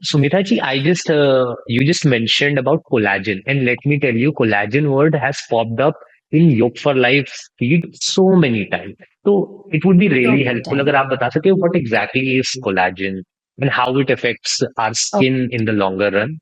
Sumita ji, I just you just mentioned about collagen, and let me tell you, collagen word has popped up in Yog for Life feed so many times. So it would be So really many helpful times. अगर आप बता सके what exactly is collagen and how it affects our skin in the longer run.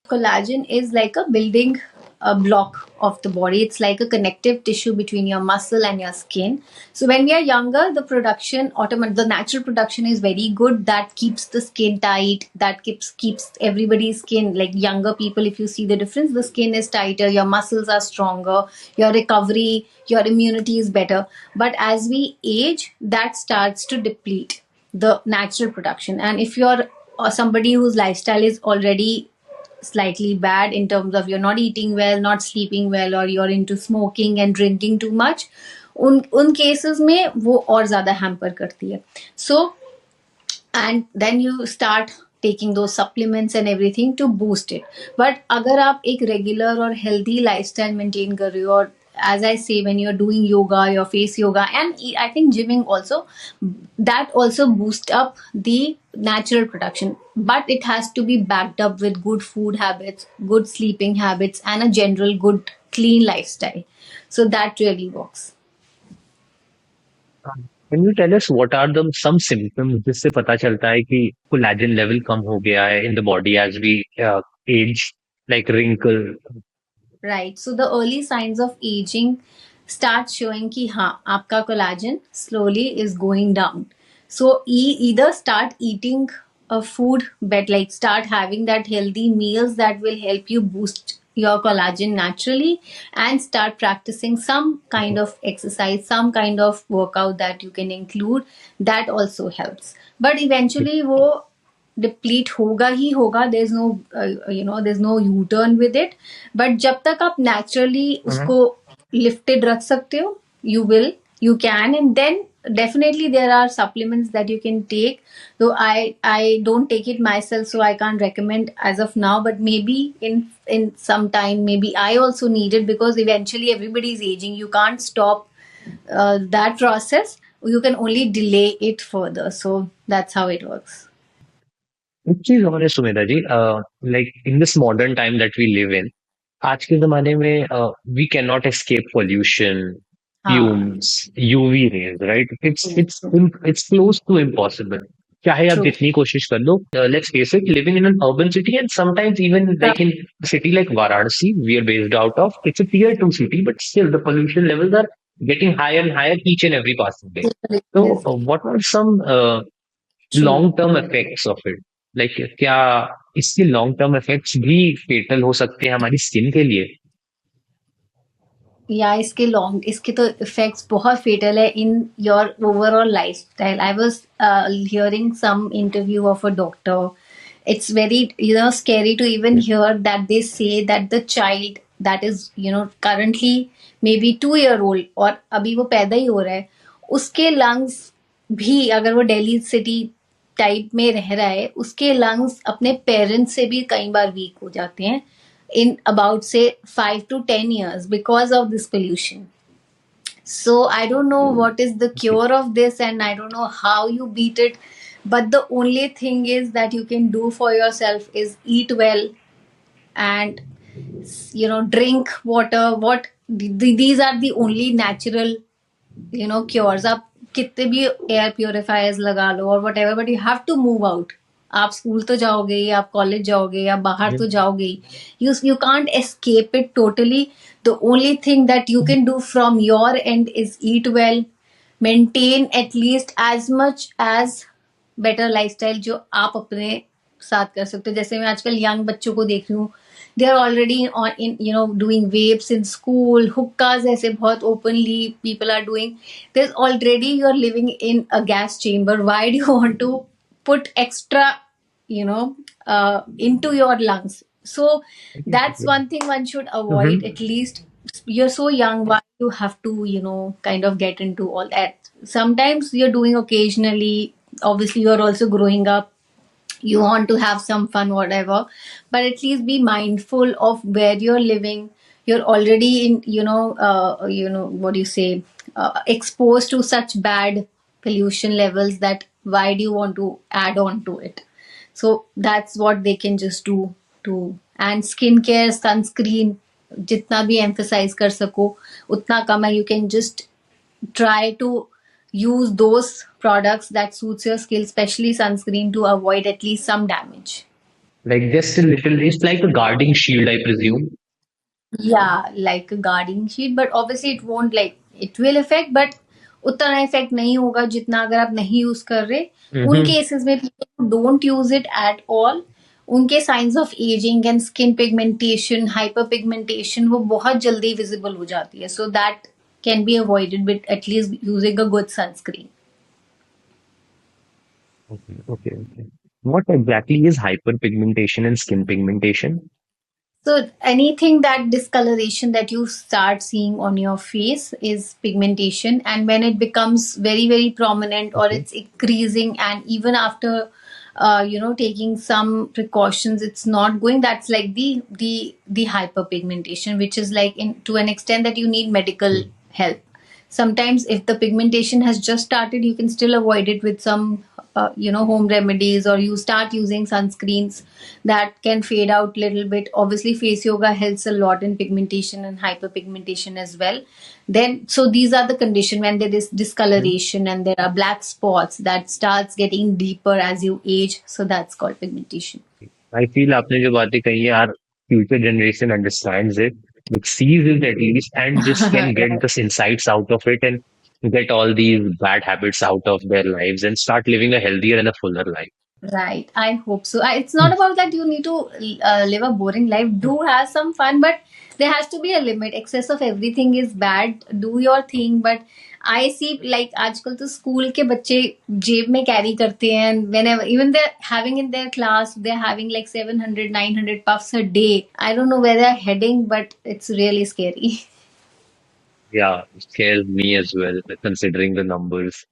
Collagen is like a building a block of the body. It's like a connective tissue between your muscle and your skin. So when we are younger, the production automatic, the natural production is very good. That keeps the skin tight. That keeps everybody's skin, like younger people. If you see the difference, the skin is tighter. Your muscles are stronger. Your recovery, your immunity is better. But as we age, that starts to deplete the natural production. And if you're somebody whose lifestyle is already slightly bad in terms of you're not eating well, not sleeping well, or you're into smoking and drinking too much, उन cases में वो और ज़्यादा hamper करती है. So and then you start taking those supplements and everything to boost it. But अगर आप एक regular और healthy lifestyle maintain कर रहे हो, और as I say, when you're doing yoga, your face yoga, and I think gymming also, that also boost up the natural production. But it has to be backed up with good food habits, good sleeping habits, and a general good clean lifestyle. So that really works. Can you tell us what are the some symptoms जिससे पता चलता है कि collagen level कम हो गया है in the body as we age, like wrinkle. Right. So the early signs of aging start showing कि हाँ आपका collagen slowly is going down. So either start eating a food, but like start having that healthy meals that will help you boost your collagen naturally, and start practicing some kind of exercise, some kind of workout that you can include. That also helps. But eventually वो deplete होगा ही होगा. There is no there is no U turn with it. But जब तक आप naturally उसको lifted रख सकते हो, you can. And then definitely there are supplements that you can take, though I don't take it myself, so I can't recommend as of now. But maybe in some time, maybe I also need it, because eventually everybody is aging. You can't stop that process. You can only delay it further. So that's how it works. एक चीज और है Sumedha ji, like in this modern time that we live in, आज के जमाने में we can not escape pollution, हाँ. Fumes, UV rays, right? It's True, it's true, it's close to impossible. चाहे आप true. जितनी कोशिश कर लो, let's face it, living in an urban city and sometimes even like in city like Varanasi we are based out of, it's a tier 2 city, but still the pollution levels are getting higher and higher each and every passing day. So, Yes, what are some true. Long term effects of it? Like क्या इसके long term effects भी फेटल हो सकते हैं हमारी skin के लिए? या इसके तो इफेक्ट्स बहुत फेटल है in your overall lifestyle. I was hearing some interview of a doctor. It's very scary to even hear that they say that the child that is currently maybe 2 year old, और अभी वो पैदा ही हो रहा है, उसके lungs भी, अगर वो दिल्ली सिटी टाइप में रह रहा है, उसके लंग्स अपने पेरेंट्स से भी कई बार वीक हो जाते हैं in about say 5 to 10 years because of this pollution. So I don't know what is the cure of this, and I don't know how you beat it. But the only thing is that you can do for yourself is eat well, and drink water. These are the only natural cures. आप कितने भी air purifiers लगा लो और whatever, but you have to move out. आप school तो जाओगे ही, आप कॉलेज जाओगे या बाहर तो जाओगे ही. You can't escape it totally. The only thing that you can do from your end is eat well, maintain at least as much as better lifestyle जो आप अपने साथ कर सकते हो. जैसे मैं आजकल यंग बच्चों को देख रही हूँ, they are already on in doing vapes in school, hookahs ऐसे बहुत openly people are doing. There's already, you're living in a gas chamber. Why do you want to put extra you know into your lungs? So that's one thing one should avoid. Mhm. At least you're so young, why you have to kind of get into all that? Sometimes you're doing occasionally, obviously you're also growing up, you want to have some fun, whatever, but at least be mindful of where you're living. You're already in what do you say, exposed to such bad pollution levels, that why do you want to add on to it? So that's what they can just do to. And skin care, sunscreen, जितना भी emphasize कर सको उतना कम है. You can just try to use those products that suits your skill, especially sunscreen, to avoid at least some damage. Like just a little, it's like a guarding shield, I presume. Yeah, like a guarding sheet, but obviously it won't, like it will affect, but उतना effect नहीं होगा जितना अगर आप नहीं use कर रहे. उन Mm-hmm. केसेस में people don't use it at all, उनके science of ageing and skin pigmentation, hyper pigmentation वो बहुत जल्दी विजिबल हो जाती है. So that can be avoided with at least using a good sunscreen. Okay, okay, okay. What exactly is hyperpigmentation and skin pigmentation? So anything that discoloration that you start seeing on your face is pigmentation, and when it becomes very very prominent or Okay. it's increasing, and even after taking some precautions, it's not going. That's like the hyperpigmentation, which is like in to an extent that you need medical Mm. help. Sometimes if the pigmentation has just started, you can still avoid it with some home remedies, or you start using sunscreens that can fade out little bit. Obviously face yoga helps a lot in pigmentation and hyperpigmentation as well. Then so these are the condition when there is Mm. discoloration and there are black spots that starts getting deeper as you age, so that's called pigmentation. I feel आपने जो बातें कही है, our future generation understands it, it sees it at least, and just can get Right. the insights out of it and get all these bad habits out of their lives and start living a healthier and a fuller life. Right. I hope so. It's not about that you need to live a boring life. Do have some fun, but there has to be a limit. Excess of everything is bad. Do your thing, but I see like आजकल तो school के बच्चे जेब में carry करते हैं, and whenever even they're having in their class, they're having like 700, 900 puffs a day. I don't know where they're heading, but it's really scary. Yeah, it scares me as well, considering the numbers.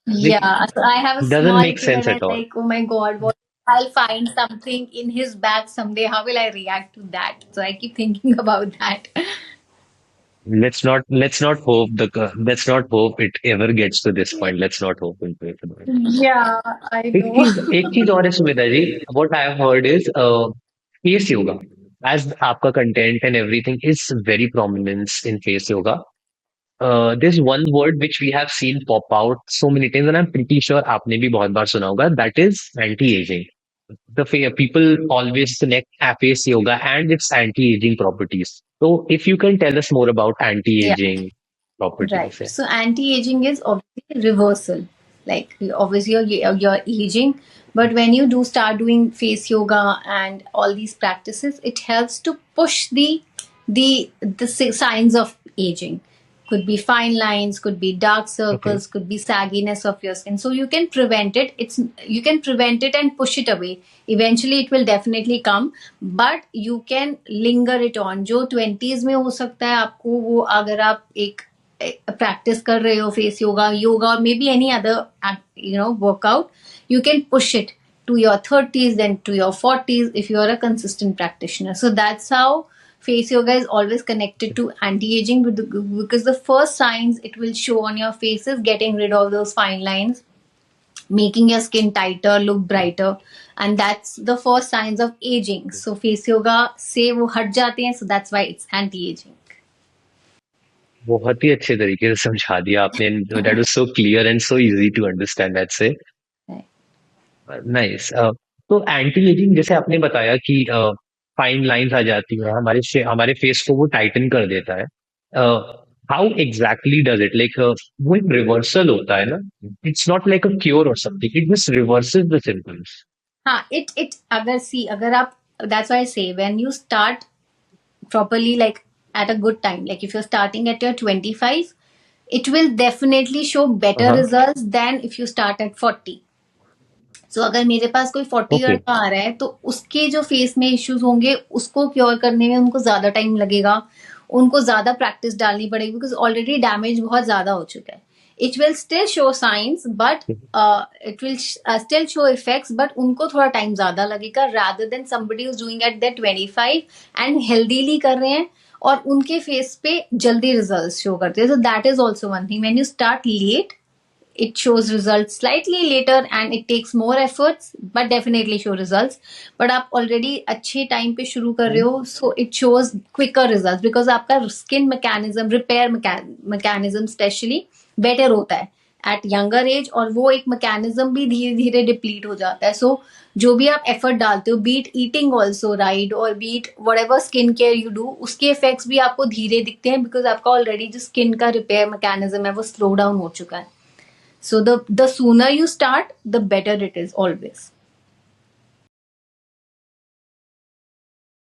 Like, Yeah, so I have a it doesn't small make kid sense and I'm at all. like, oh my God, what I'll find something in his bag someday. How will I react to that? So I keep thinking about that. Let's not hope it ever gets to this point. Let's not hope and pray for that. Yeah, I know. एक चीज और है सुमिता जी, what I have heard is face yoga, as आपका content and everything is very prominence in face yoga. There's one word which we have seen pop out so many times, and I'm pretty sure आपने भी बहुत बार सुना होगा. That is anti-aging. People always connect face yoga and its anti-aging properties. So if you can tell us more about Yeah. anti-aging Right. properties. Yeah. So anti-aging is obviously reversal. Like obviously you're aging, but when you do start doing face yoga and all these practices, it helps to push the signs of aging. Could be fine lines, could be dark Okay. circles, could be sagginess of your skin. So you can prevent it. You can prevent it and push it away. Eventually it will definitely come, but you can linger it on. जो 20s में हो सकता है आपको, वो अगर आप एक practice कर रहे हो face yoga or maybe any other workout, you can push it to your 30s, then to your 40s if you are a consistent practitioner. So that's how face yoga is always connected to anti-aging, because the first signs it will show on your face is getting rid of those fine lines, making your skin tighter, look brighter, and that's the first signs of aging. So face yoga से वो हट जाते हैं, so that's why it's anti-aging. बहुत ही अच्छे तरीके से समझा दिया आपने. That was so clear and so easy to understand. That's it. Right. Nice. तो एंटी एजिंग जैसे आपने बताया कि फाइन लाइंस आ जाती है हमारे फेस को वो टाइटन कर देता है. How exactly does it, like वो एक रिवर्सल होता है ना? It's not like a cure or something, it just reverses the symptoms. हाँ, it अगर आप, that's why I say when you start properly, like at a good time, like if you're starting at your 25, it will definitely show better हाँ. results than if you start at 40. So अगर मेरे पास कोई 40 year okay. का आ रहा है तो उसके जो फेस में इश्यूज होंगे उसको क्योर करने में उनको ज्यादा टाइम लगेगा, उनको ज्यादा प्रैक्टिस डालनी पड़ेगी, बिकॉज ऑलरेडी डैमेज बहुत ज्यादा हो चुका है. It will still show science, but it will still show effects, but उनको थोड़ा टाइम ज्यादा लगेगा, rather than somebody is doing at there 25 and healthily कर रहे हैं और उनके फेस पे जल्दी रिजल्ट शो करते हैं. So that is also one thing. When you start late, it shows results slightly later and it takes more efforts but definitely show results. But आप already अच्छे time पे शुरू कर रहे हो, so it shows quicker results because आपका skin mechanism, repair mechanism especially better होता है at younger age, और वो एक mechanism भी धीरे धीरे deplete हो जाता है. So जो भी आप एफर्ट डालते हो, बीट ईटिंग ऑल्सो राइट और beet whatever skin care you do, उसके इफेक्ट्स भी आपको धीरे दिखते हैं बिकॉज आपका ऑलरेडी जो स्किन का रिपेयर मैकेनिज्म है वो स्लो डाउन हो चुका है. So the sooner you start the better it is always.